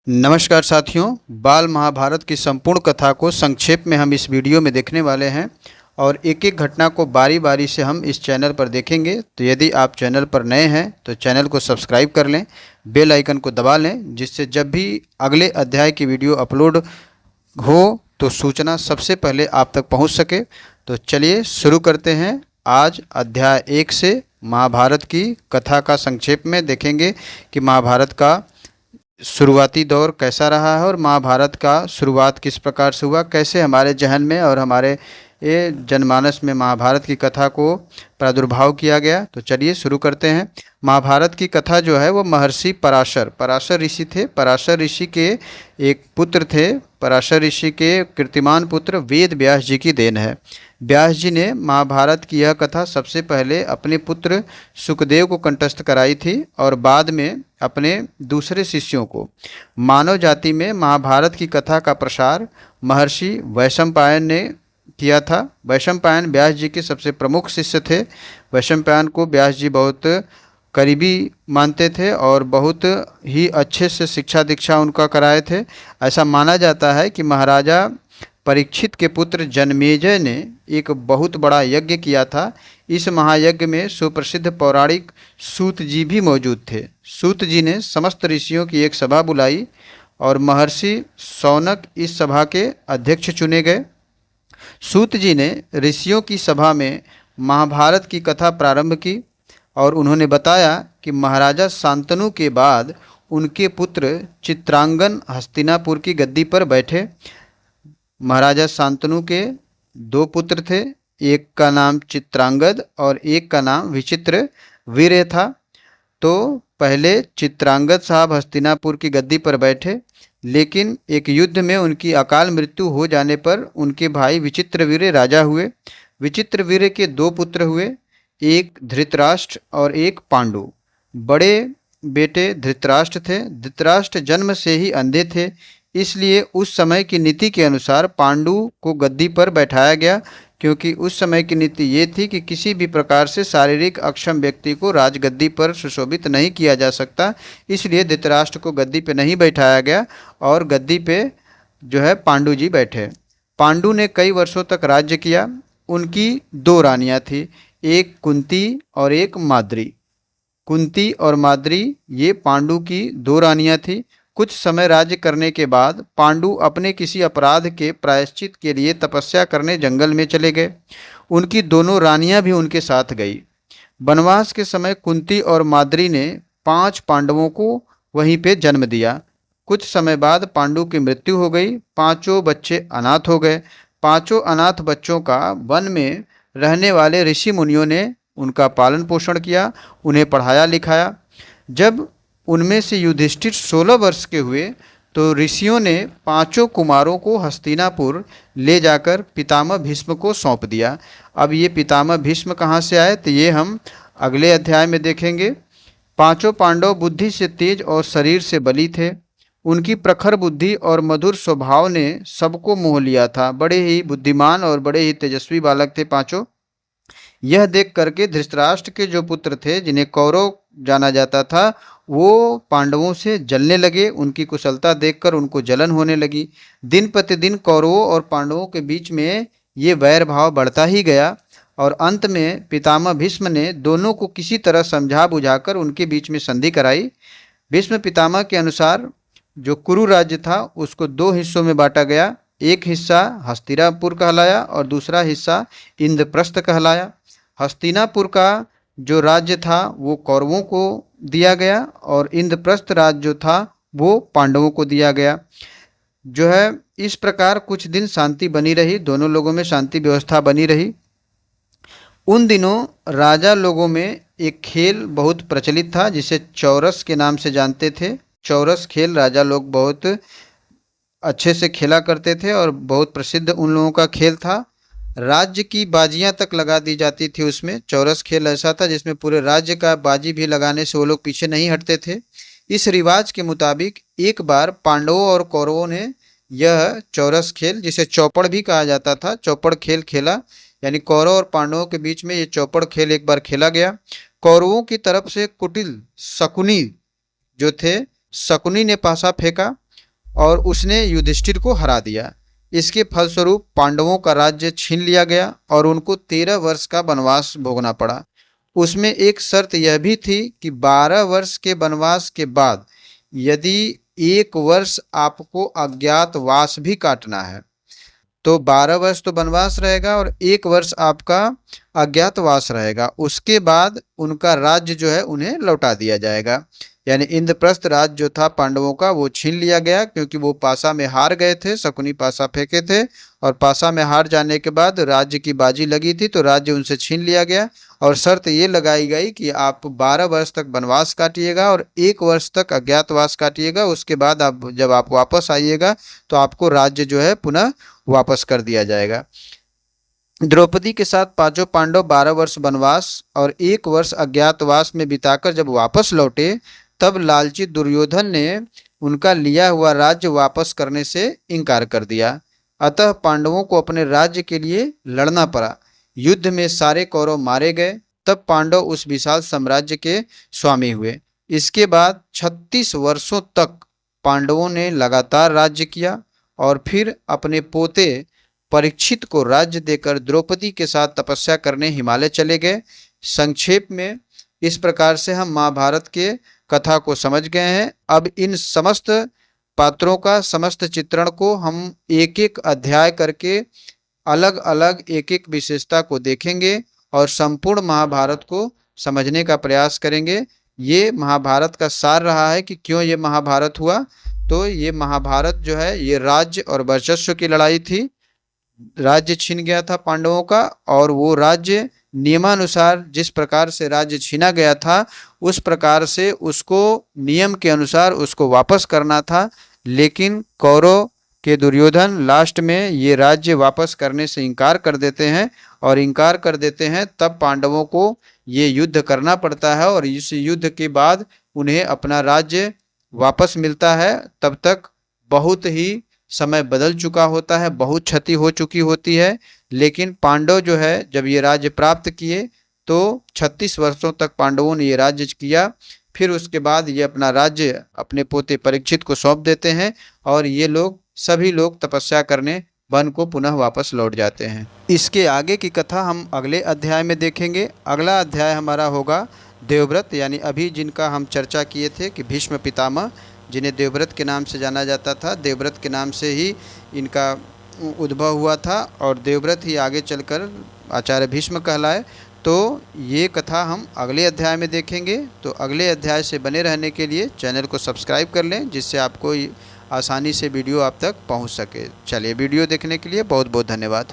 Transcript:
नमस्कार साथियों, बाल महाभारत की संपूर्ण कथा को संक्षेप में हम इस वीडियो में देखने वाले हैं और एक एक घटना को बारी बारी से हम इस चैनल पर देखेंगे। तो यदि आप चैनल पर नए हैं तो चैनल को सब्सक्राइब कर लें, बेल आइकन को दबा लें, जिससे जब भी अगले अध्याय की वीडियो अपलोड हो तो सूचना सबसे पहले आप तक पहुंच सके। तो चलिए शुरू करते हैं। आज अध्याय 1 से महाभारत की कथा का संक्षेप में देखेंगे कि महाभारत का शुरुआती दौर कैसा रहा है और महाभारत का शुरुआत किस प्रकार से हुआ, कैसे हमारे जहन में और हमारे ये जनमानस में महाभारत की कथा को प्रादुर्भाव किया गया। तो चलिए शुरू करते हैं। महाभारत की कथा जो है वो महर्षि पराशर ऋषि थे। पराशर ऋषि के एक पुत्र थे। पराशर ऋषि के कीर्तिमान पुत्र वेद व्यास जी की देन है। व्यास जी ने महाभारत की यह कथा सबसे पहले अपने पुत्र सुखदेव को कंठस्थ कराई थी और बाद में अपने दूसरे शिष्यों को। मानव जाति में महाभारत की कथा का प्रसार महर्षि वैशंपायन ने किया था। वैशंपायन व्यास जी के सबसे प्रमुख शिष्य थे। वैशंपायन को व्यास जी बहुत करीबी मानते थे और बहुत ही अच्छे से शिक्षा दीक्षा उनका कराए थे। ऐसा माना जाता है कि महाराजा परीक्षित के पुत्र जन्मेजय ने एक बहुत बड़ा यज्ञ किया था। इस महायज्ञ में सुप्रसिद्ध पौराणिक सूत जी भी मौजूद थे। सूत जी ने समस्त ऋषियों की एक सभा बुलाई और महर्षि शौनक इस सभा के अध्यक्ष चुने गए। सूत जी ने ऋषियों की सभा में महाभारत की कथा प्रारंभ की और उन्होंने बताया कि महाराजा शांतनु के बाद उनके पुत्र चित्रांगन हस्तिनापुर की गद्दी पर बैठे। महाराजा शांतनु के दो पुत्र थे, एक का नाम चित्रांगद और एक का नाम विचित्र वीर्य था। तो पहले चित्रांगद साहब हस्तिनापुर की गद्दी पर बैठे, लेकिन एक युद्ध में उनकी अकाल मृत्यु हो जाने पर उनके भाई विचित्रवीर्य राजा हुए। विचित्रवीर्य के दो पुत्र हुए, एक धृतराष्ट्र और एक पांडु। बड़े बेटे धृतराष्ट्र थे। धृतराष्ट्र जन्म से ही अंधे थे, इसलिए उस समय की नीति के अनुसार पांडु को गद्दी पर बैठाया गया, क्योंकि उस समय की नीति ये थी कि किसी भी प्रकार से शारीरिक अक्षम व्यक्ति को राजगद्दी पर सुशोभित नहीं किया जा सकता। इसलिए धृतराष्ट्र को गद्दी पे नहीं बैठाया गया और गद्दी पे जो है पांडु जी बैठे। पांडु ने कई वर्षों तक राज्य किया। उनकी दो रानियां थी, एक कुंती और एक माद्री। कुंती और माद्री ये पांडु की दो रानियां थी। कुछ समय राज्य करने के बाद पांडु अपने किसी अपराध के प्रायश्चित के लिए तपस्या करने जंगल में चले गए। उनकी दोनों रानियां भी उनके साथ गई। वनवास के समय कुंती और माद्री ने 5 पांडवों को वहीं पे जन्म दिया। कुछ समय बाद पांडु की मृत्यु हो गई। 5 बच्चे अनाथ हो गए। 5 अनाथ बच्चों का वन में रहने वाले ऋषि मुनियों ने उनका पालन पोषण किया, उन्हें पढ़ाया लिखाया। जब उनमें से युधिष्ठिर 16 वर्ष के हुए तो ऋषियों ने 5 कुमारों को हस्तिनापुर ले जाकर पितामह भीष्म को सौंप दिया। अब ये पितामह भीष्म कहाँ से आए तो ये हम अगले अध्याय में देखेंगे। 5 पांडव बुद्धि से तेज और शरीर से बली थे। उनकी प्रखर बुद्धि और मधुर स्वभाव ने सबको मोह लिया था। बड़े ही बुद्धिमान और बड़े ही तेजस्वी बालक थे 5। यह देख करके धृतराष्ट्र के जो पुत्र थे, जिन्हें कौरव जाना जाता था, वो पांडवों से जलने लगे। उनकी कुशलता देखकर उनको जलन होने लगी। दिन प्रतिदिन कौरवों और पांडवों के बीच में ये वैर भाव बढ़ता ही गया और अंत में पितामह भीष्म ने दोनों को किसी तरह समझा बुझाकर उनके बीच में संधि कराई। भीष्म पितामह के अनुसार जो कुरु राज्य था उसको 2 हिस्सों में बांटा गया। एक हिस्सा हस्तिनापुर कहलाया और दूसरा हिस्सा इंद्रप्रस्थ कहलाया। हस्तिनापुर का जो राज्य था वो कौरवों को दिया गया और इंद्रप्रस्थ राज्य जो था वो पांडवों को दिया गया। जो है इस प्रकार कुछ दिन शांति बनी रही, दोनों लोगों में शांति व्यवस्था बनी रही। उन दिनों राजा लोगों में एक खेल बहुत प्रचलित था जिसे चौरस के नाम से जानते थे। चौरस खेल राजा लोग बहुत अच्छे से खेला करते थे और बहुत प्रसिद्ध उन लोगों का खेल था। राज्य की बाजियां तक लगा दी जाती थी उसमें। चौरस खेल ऐसा था जिसमें पूरे राज्य का बाजी भी लगाने से वो लोग पीछे नहीं हटते थे। इस रिवाज के मुताबिक एक बार पांडवों और कौरवों ने यह चौरस खेल, जिसे चौपड़ भी कहा जाता था, चौपड़ खेल खेला। यानी कौरव और पांडवों के बीच में ये चौपड़ खेल एक बार खेला गया। कौरवों की तरफ से कुटिल शकुनी जो थे, शकुनी ने पासा फेंका और उसने युधिष्ठिर को हरा दिया। इसके फलस्वरूप पांडवों का राज्य छीन लिया गया और उनको 13 वर्ष का वनवास भोगना पड़ा। उसमें एक शर्त यह भी थी कि 12 वर्ष के वनवास के बाद यदि 1 वर्ष आपको अज्ञातवास भी काटना है तो 12 वर्ष तो वनवास रहेगा और 1 वर्ष आपका अज्ञातवास रहेगा। उसके बाद उनका राज्य जो है उन्हें लौटा दिया जाएगा। यानी इंद्रप्रस्थ राज्य जो था पांडवों का वो छीन लिया गया, क्योंकि वो पासा में हार गए थे, शकुनी पासा फेंके थे और पासा में हार जाने के बाद राज्य की बाजी लगी थी तो राज्य उनसे छीन लिया गया। और शर्त ये लगाई गई कि आप 12 वर्ष तक वनवास काटिएगा और 1 वर्ष तक अज्ञातवास काटिएगा। उसके बाद आप जब आप वापस आइएगा तो आपको राज्य जो है पुनः वापस कर दिया जाएगा। द्रौपदी के साथ पांचों पांडव 12 वर्ष वनवास और 1 वर्ष अज्ञातवास में बिताकर जब वापस लौटे तब लालची दुर्योधन ने उनका लिया हुआ राज्य वापस करने से इनकार कर दिया। अतः पांडवों को अपने राज्य के लिए लड़ना पड़ा। युद्ध में सारे कौरव मारे गए। तब पांडव उस विशाल साम्राज्य के स्वामी हुए। इसके बाद 36 वर्षों तक पांडवों ने लगातार राज्य किया और फिर अपने पोते परीक्षित को राज्य देकर द्रौपदी के साथ तपस्या करने हिमालय चले गए। संक्षेप में इस प्रकार से हम महाभारत के कथा को समझ गए हैं। अब इन समस्त पात्रों का समस्त चित्रण को हम एक एक अध्याय करके अलग अलग एक एक विशेषता को देखेंगे और संपूर्ण महाभारत को समझने का प्रयास करेंगे। ये महाभारत का सार रहा है कि क्यों ये महाभारत हुआ। तो ये महाभारत जो है ये राज्य और वर्चस्व की लड़ाई थी। राज्य छीन गया था पांडवों का और वो राज्य नियमानुसार जिस प्रकार से राज्य छीना गया था उस प्रकार से उसको नियम के अनुसार उसको वापस करना था। लेकिन कौरव के दुर्योधन लास्ट में ये राज्य वापस करने से इनकार कर देते हैं और इनकार कर देते हैं तब पांडवों को ये युद्ध करना पड़ता है और इस युद्ध के बाद उन्हें अपना राज्य वापस मिलता है। तब तक बहुत ही समय बदल चुका होता है, बहुत क्षति हो चुकी होती है। लेकिन पांडव जो है जब ये राज्य प्राप्त किए तो 36 वर्षों तक पांडवों ने ये राज्य किया। फिर उसके बाद ये अपना राज्य अपने पोते परीक्षित को सौंप देते हैं और ये लोग सभी लोग तपस्या करने वन को पुनः वापस लौट जाते हैं। इसके आगे की कथा हम अगले अध्याय में देखेंगे। अगला अध्याय हमारा होगा देवव्रत, यानी अभी जिनका हम चर्चा किए थे कि भीष्म पितामह जिन्हें देवव्रत के नाम से जाना जाता था, देवव्रत के नाम से ही इनका उद्भव हुआ था और देवव्रत ही आगे चलकर आचार्य भीष्म कहलाए। तो ये कथा हम अगले अध्याय में देखेंगे। तो अगले अध्याय से बने रहने के लिए चैनल को सब्सक्राइब कर लें जिससे आपको आसानी से वीडियो आप तक पहुंच सके। चलिए, वीडियो देखने के लिए बहुत बहुत धन्यवाद।